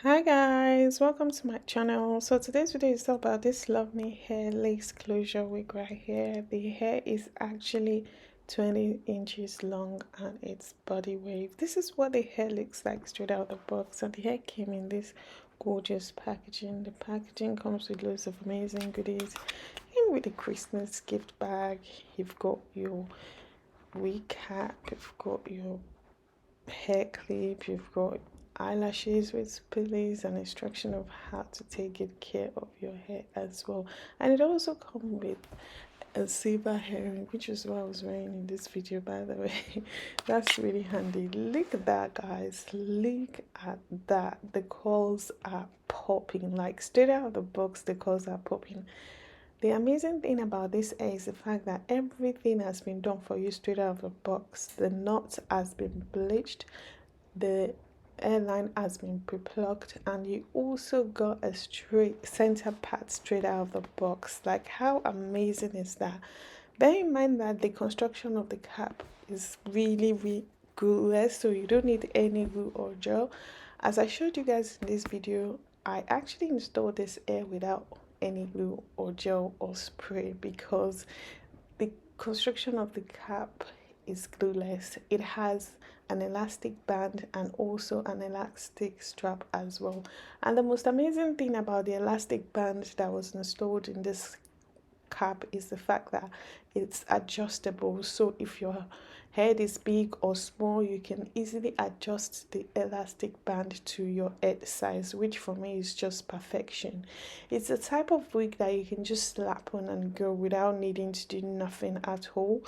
Hi guys, welcome to my channel. So today's video is all about this Luvme hair lace closure wig right here. The hair is actually 20 inches long and it's body wave. This is what the hair looks like straight out of the box, and the hair came in this gorgeous packaging. The packaging comes with loads of amazing goodies. In with the Christmas gift bag, you've got your wig cap, you've got your hair clip, you've got eyelashes with pulleys and instruction of how to take good care of your hair as well. And it also comes with a silver herring, which is what I was wearing in this video, by the way. That's really handy. Look at that, guys. Look at that. The curls are popping, like straight out of the box. The curls are popping. The amazing thing about this hair is the fact that everything has been done for you straight out of the box. The knot has been bleached, the hairline has been pre-plucked, and you also got a straight center part straight out of the box. Like, how amazing is that? Bear in mind that the construction of the cap is really glueless, so you don't need any glue or gel. As I showed you guys in this video, I actually installed this hair without any glue or gel or spray because the construction of the cap is glueless. It has an elastic band and also an elastic strap as well. And the most amazing thing about the elastic band that was installed in this cap is the fact that it's adjustable. So if your head is big or small, you can easily adjust the elastic band to your head size, which for me is just perfection. It's a type of wig that you can just slap on and go without needing to do nothing at all.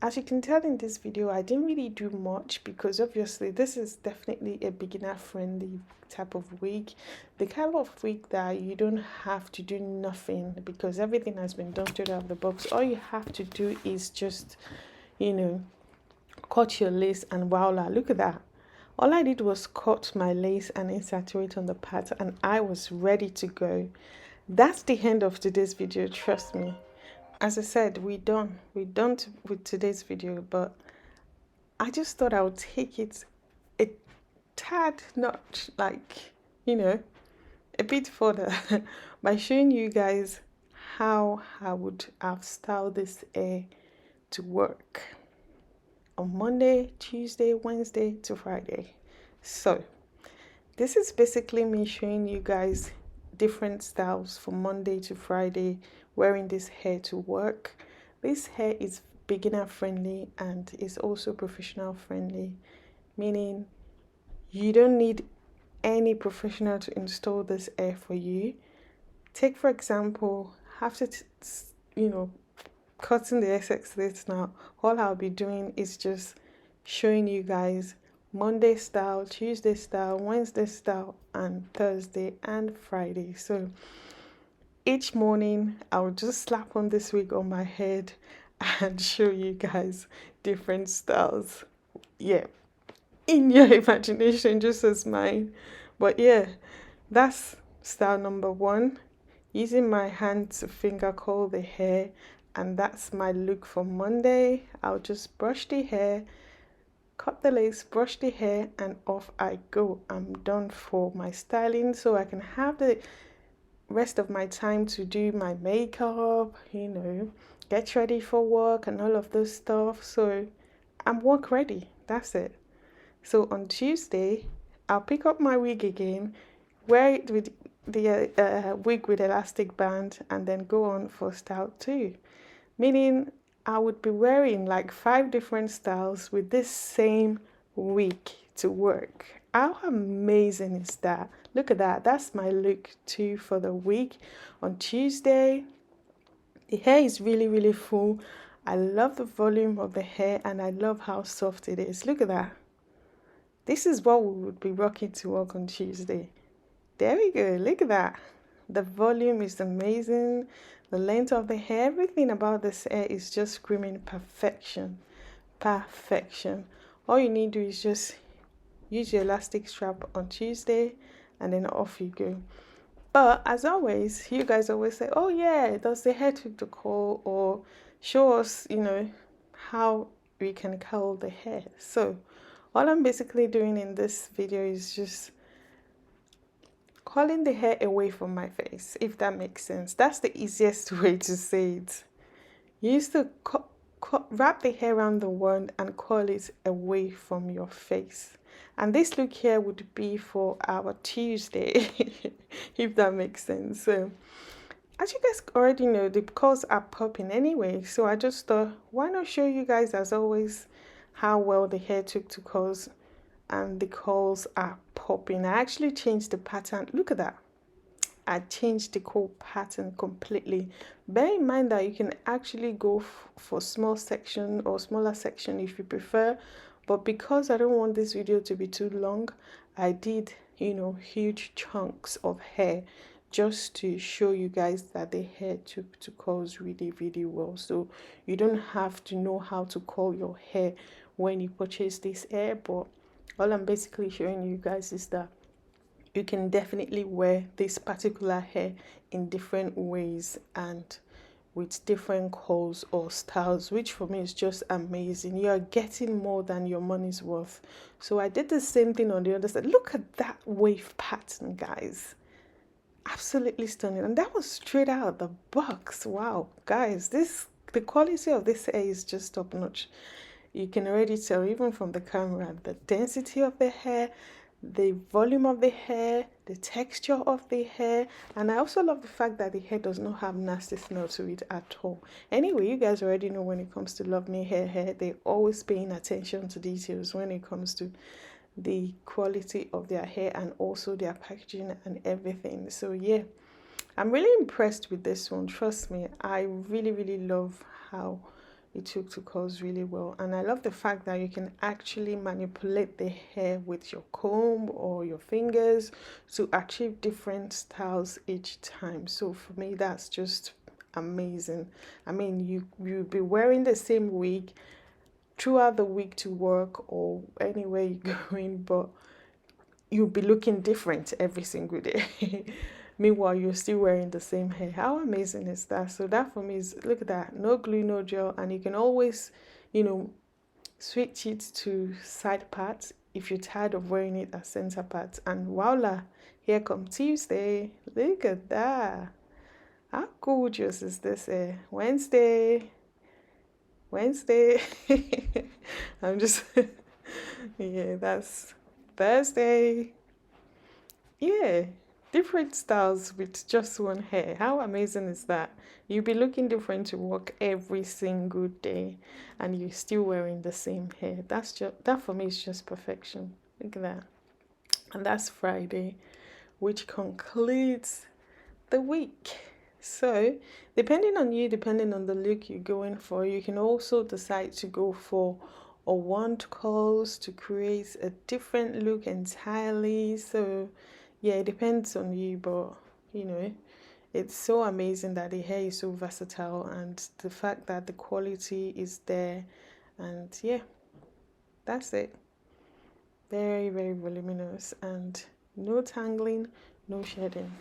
As you can tell in this video, I didn't really do much because obviously this is definitely a beginner friendly type of wig. The kind of wig that you don't have to do nothing because everything has been done straight out of the box. All you have to do is just, cut your lace and voila, look at that. All I did was cut my lace and insert it on the part and I was ready to go. That's the end of today's video, trust me. As I said, we're done with today's video, but I just thought I would take it a tad notch, like, a bit further by showing you guys how I would have styled this hair to work on Monday, Tuesday, Wednesday to Friday. So this is basically me showing you guys different styles from Monday to Friday wearing this hair to work. This hair is beginner friendly and is also professional friendly, meaning you don't need any professional to install this hair for you. Take for example, after cutting the excess lace now, all I'll be doing is just showing you guys Monday style, Tuesday style, Wednesday style, and Thursday and Friday. So each morning I'll just slap on this wig on my head and show you guys different styles. Yeah, in your imagination, just as mine. But yeah, that's style number one. Using my hand to finger curl the hair, and that's my look for Monday. I'll just brush the hair, cut the lace, brush the hair, and off I go. I'm done for my styling, so I can have the rest of my time to do my makeup, get ready for work and all of those stuff. So I'm work ready. That's it. So on Tuesday, I'll pick up my wig again, wear it with the wig with elastic band, and then go on for style 2. Meaning I would be wearing like 5 different styles with this same wig to work. How amazing is that? Look at that. That's my look 2 for the week. On Tuesday, the hair is really full. I love the volume of the hair and I love how soft it is. Look at that. This is what we would be rocking to work on Tuesday. There we go. Look at that. The volume is amazing. The length of the hair, everything about this hair is just screaming perfection. Perfection. All you need to do is just use your elastic strap on Tuesday and then off you go. But as always, you guys always say, oh yeah, does the hair take the curl, or show us, how we can curl the hair. So all I'm basically doing in this video is just curling the hair away from my face, if that makes sense. That's the easiest way to say it. You used to wrap the hair around the wand and curl it away from your face. And this look here would be for our Tuesday, if that makes sense. So, as you guys already know, the curls are popping anyway. So I just thought, why not show you guys, as always, how well the hair took to curls, and the curls are popping. I actually changed the pattern. Look at that. I changed the curl pattern completely. Bear in mind that you can actually go for small section or smaller section if you prefer, but because I don't want this video to be too long, I did, you know, huge chunks of hair just to show you guys that the hair took to curls really well. So you don't have to know how to curl your hair when you purchase this hair, but all I'm basically showing you guys is that you can definitely wear this particular hair in different ways and with different curls or styles, which for me is just amazing. You are getting more than your money's worth. So I did the same thing on the other side. Look at that wave pattern, guys. Absolutely stunning. And that was straight out of the box. Wow, guys, the quality of this hair is just top notch. You can already tell, even from the camera, the density of the hair, the volume of the hair, the texture of the hair, and I also love the fact that the hair does not have nasty smell to it at all. Anyway, you guys already know when it comes to Luvme hair, they're always paying attention to details when it comes to the quality of their hair and also their packaging and everything. So yeah, I'm really impressed with this one. Trust me, I really love how it took to curls really well, and I love the fact that you can actually manipulate the hair with your comb or your fingers to achieve different styles each time. So for me, that's just amazing. I mean, you'll be wearing the same wig throughout the week to work or anywhere you're going, but you'll be looking different every single day. Meanwhile, you're still wearing the same hair. How amazing is that? So that for me is, look at that, no glue, no gel, and you can always, you know, switch it to side parts if you're tired of wearing it as center parts. And voila, here comes Tuesday. Look at that. How gorgeous is this hair? Wednesday. I'm just, yeah, that's Thursday. Yeah, different styles with just one hair. How amazing is that? You'll be looking different to work every single day and you're still wearing the same hair. That for me is just perfection. Look at that. And that's Friday, which concludes the week. So depending on you, depending on the look you're going for, you can also decide to go for a wand curls to create a different look entirely. So yeah, it depends on you, but you know, it's so amazing that the hair is so versatile and the fact that the quality is there. And yeah, that's it. Very voluminous and no tangling, no shedding.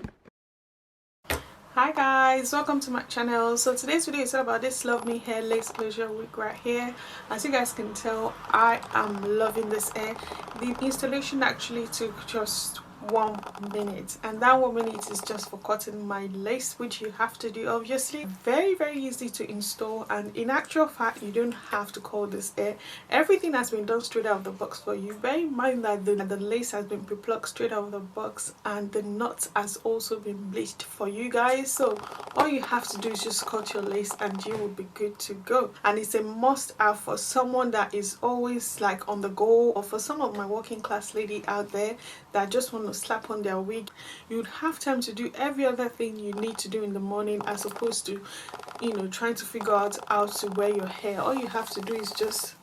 Hi guys, welcome to my channel. So today's video is all about this Luvme hair lace closure wig right here. As you guys can tell, I am loving this hair. The installation actually took just 1 minute, and that 1 minute is just for cutting my lace, which you have to do obviously. Very easy to install, and in actual fact you don't have to curl this hair. Everything has been done straight out of the box for you. Bear in mind that the lace has been pre-plucked straight out of the box and the knots has also been bleached for you guys. So all you have to do is just cut your lace and you will be good to go. And it's a must have for someone that is always like on the go, or for some of my working class lady out there that just want to slap on their wig. You'd have time to do every other thing you need to do in the morning, as opposed to, you know, trying to figure out how to wear your hair. All you have to do is just,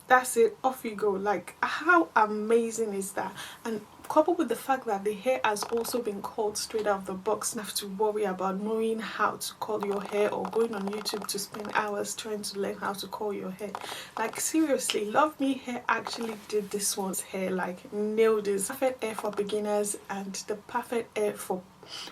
that's it, off you go. Like, how amazing is that? And coupled with the fact that the hair has also been curled straight out of the box, you don't have to worry about knowing how to curl your hair or going on YouTube to spend hours trying to learn how to curl your hair. Like seriously, Luvme hair actually did this one's hair, like nailed it. Perfect hair for beginners and the perfect hair for,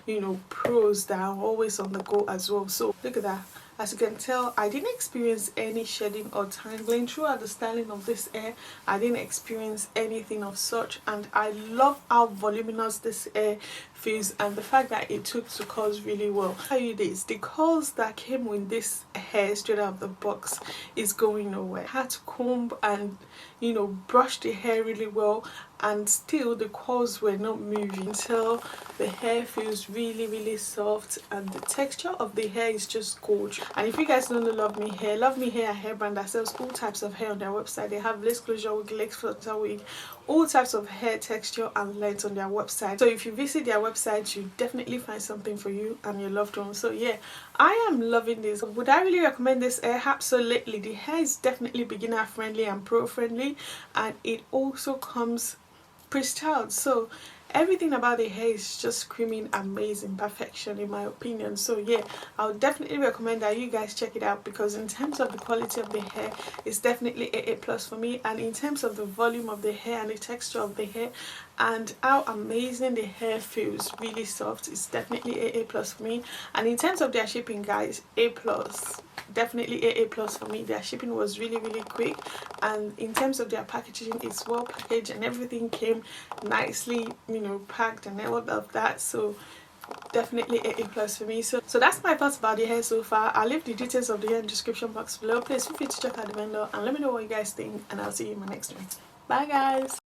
you know, pros that are always on the go as well. So look at that. As you can tell, I didn't experience any shedding or tangling throughout the styling of this hair. I didn't experience anything of such, and I love how voluminous this hair feels and the fact that it took to curls really well. I'll tell you this, the curls that came with this hair straight out of the box is going nowhere. I had to comb and, you know, brush the hair really well, and still the curls were not moving until the hair feels really soft, and the texture of the hair is just gorgeous. And if you guys don't know Luvme Hair, Luvme Hair, a hair brand that sells all types of hair on their website. They have lace closure wig, lace filter wig, all types of hair texture and length on their website. So if you visit their website, you definitely find something for you and your loved one. So yeah, I am loving this. Would I really recommend this hair? Absolutely. The hair is definitely beginner friendly and pro friendly, and it also comes pre-styled, so everything about the hair is just screaming amazing perfection in my opinion. So yeah, I would definitely recommend that you guys check it out, because in terms of the quality of the hair, it's definitely a plus for me, and in terms of the volume of the hair and the texture of the hair and how amazing the hair feels, really soft, it's definitely a plus for me. And in terms of their shipping, guys, a plus, definitely a plus for me. Their shipping was really quick, and in terms of their packaging, it's well packaged and everything came nicely, you know, packed and all of that. So definitely a plus for me. So that's my thoughts about the hair so far. I'll leave the details of the hair in the description box below. Please feel free to check out the vendor and let me know what you guys think, and I'll see you in my next one. Bye guys.